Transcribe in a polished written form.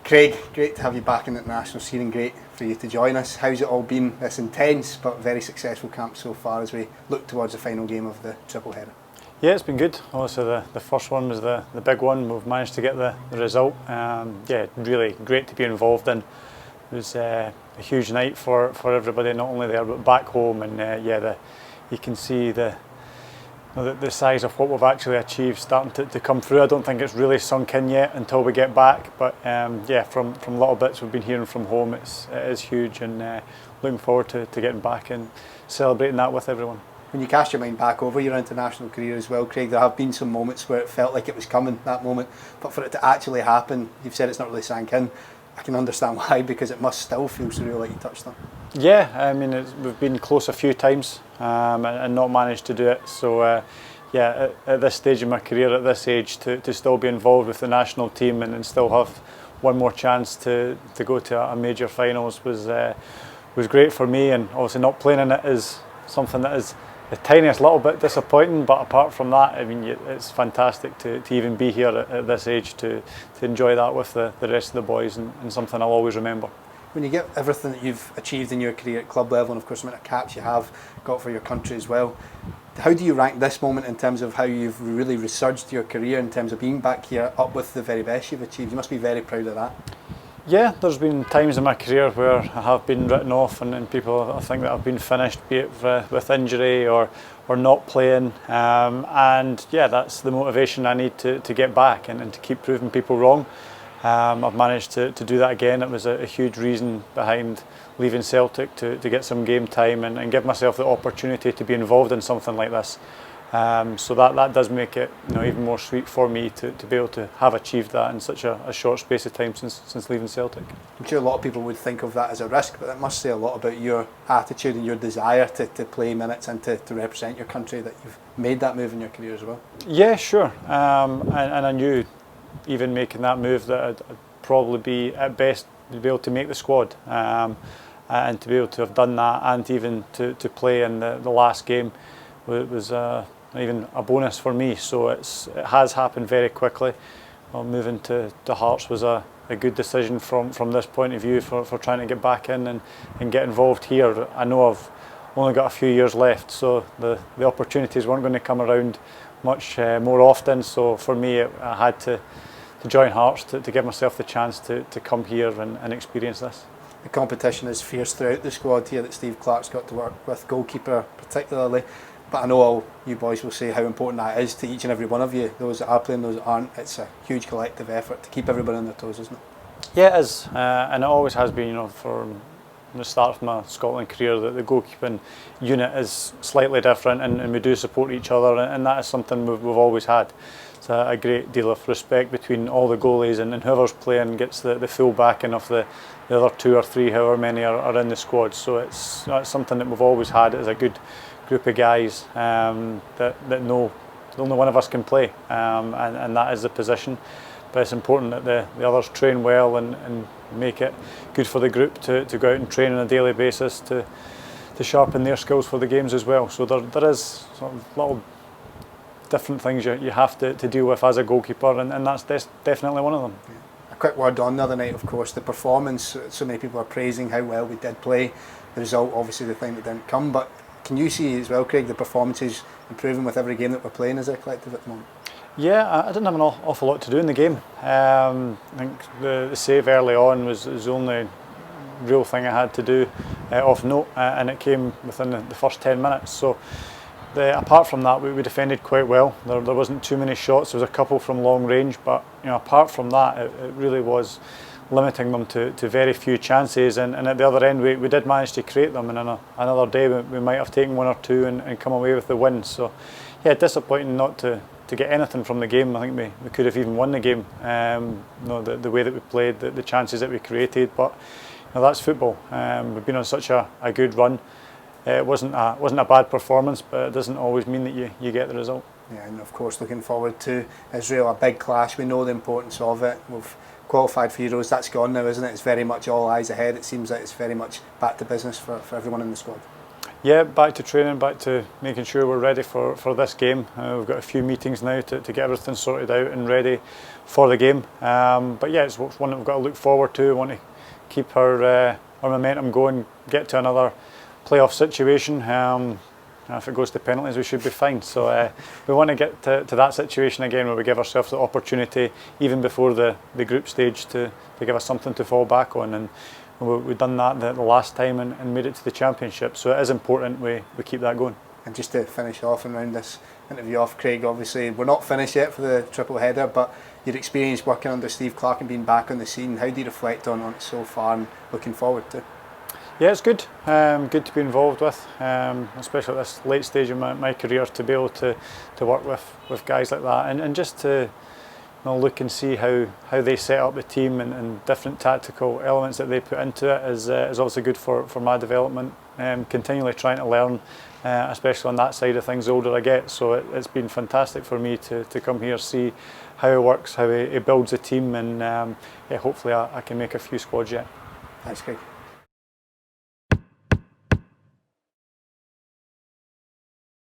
Craig, great to have you back in the international scene and great for you to join us. How's it all been, this intense but very successful camp so far as we look towards the final game of the triple header? Yeah, it's been good. Obviously the first one was the big one. We've managed to get the result. Yeah, really great to be involved in. It was a huge night for everybody, not only there but back home, and yeah, you can see the size of what we've actually achieved starting to come through. I don't think it's really sunk in yet until we get back, but yeah, from little bits we've been hearing from home, it is huge, and looking forward to getting back and celebrating that with everyone. When you cast your mind back over your international career as well, Craig, there have been some moments where it felt like it was coming, that moment, but for it to actually happen, you've said it's not really sank in. I can understand why, because it must still feel surreal, like you touched on. Yeah, I mean, we've been close a few times and not managed to do it. So yeah, at this stage of my career, at this age, to still be involved with the national team and still have one more chance to go to a major finals was great for me. And obviously not playing in it is something that is the tiniest little bit disappointing, but apart from that, I mean, it's fantastic to even be here at this age to enjoy that with the rest of the boys, and something I'll always remember. When you get everything that you've achieved in your career at club level, and of course the amount of caps you have got for your country as well, how do you rank this moment in terms of how you've really resurged your career in terms of being back here up with the very best you've achieved? You must be very proud of that. Yeah, there's been times in my career where I have been written off, and people think that I've been finished, be it with injury or not playing, and yeah, that's the motivation I need to get back and to keep proving people wrong. I've managed to do that again. It was a huge reason behind leaving Celtic to get some game time and give myself the opportunity to be involved in something like this. So that does make it, even more sweet for me to be able to have achieved that in such a short space of time since leaving Celtic. I'm sure a lot of people would think of that as a risk, but it must say a lot about your attitude and your desire to play minutes and to represent your country, that you've made that move in your career as well. Yeah, sure. And I knew, even making that move, that I'd probably be at best to be able to make the squad, and to be able to have done that and even to play in the last game was even a bonus for me. So it has happened very quickly. Moving to Hearts was a good decision from this point of view for trying to get back in and get involved here. I know I've only got a few years left, so the opportunities weren't going to come around much more often. So for me, I had to join Hearts to give myself the chance to come here and experience this. The competition is fierce throughout the squad here that Steve Clarke's got to work with, goalkeeper particularly. But I know all you boys will say how important that is to each and every one of you, those that are playing, those that aren't. It's a huge collective effort to keep everybody on their toes, isn't it? Yeah, it is, and it always has been. From the start of my Scotland career, that the goalkeeping unit is slightly different, and we do support each other, and that is something we've always had. It's a great deal of respect between all the goalies, and whoever's playing gets the full backing of the other two or three, however many are in the squad. So it's something that we've always had. It's a good group of guys that know only one of us can play, and that is the position. But it's important that the others train well and make it good for the group to go out and train on a daily basis to sharpen their skills for the games as well. So there is sort of little different things you have to deal with as a goalkeeper, and that's definitely one of them. Yeah. A quick word on the other night, of course, the performance. So many people are praising how well we did play. The result, obviously, the thing that didn't come, but can you see as well, Craig, the performances improving with every game that we're playing as a collective at the moment? Yeah, I didn't have an awful lot to do in the game. I think the save early on was the only real thing I had to do of note, and it came within the first 10 minutes. So apart from that, we defended quite well. There wasn't too many shots. There was a couple from long range, but apart from that, it really was limiting them to very few chances, and at the other end we did manage to create them, and on another day we might have taken one or two and come away with the win. So yeah, disappointing not to get anything from the game. I think we could have even won the game, the way that we played, the chances that we created, but that's football. We've been on such a good run. It wasn't a bad performance, but it doesn't always mean that you get the result. Yeah, and of course looking forward to Israel, a big clash. We know the importance of it. We've qualified for Euros. That's gone now, isn't it? It's very much all eyes ahead. It seems like it's very much back to business for everyone in the squad. Yeah, back to training, back to making sure we're ready for this game. We've got a few meetings now to get everything sorted out and ready for the game. But yeah, it's one that we've got to look forward to. We want to keep our momentum going, get to another playoff situation. If it goes to penalties, we should be fine. So we want to get to that situation again where we give ourselves the opportunity, even before the group stage, to give us something to fall back on. And we've done that the last time and made it to the championship. So it is important we keep that going. And just to finish off and round this interview off, Craig, obviously we're not finished yet for the triple header, but your experience working under Steve Clarke and being back on the scene, how do you reflect on it so far and looking forward to? Yeah, it's good. Good to be involved with, especially at this late stage of my career, to be able to work with guys like that and just to look and see how they set up the team and different tactical elements that they put into it is obviously good for my development. Continually trying to learn, especially on that side of things, the older I get. So it's been fantastic for me to come here, see how it works, how he builds a team, and hopefully I can make a few squads yet. Thanks, Craig.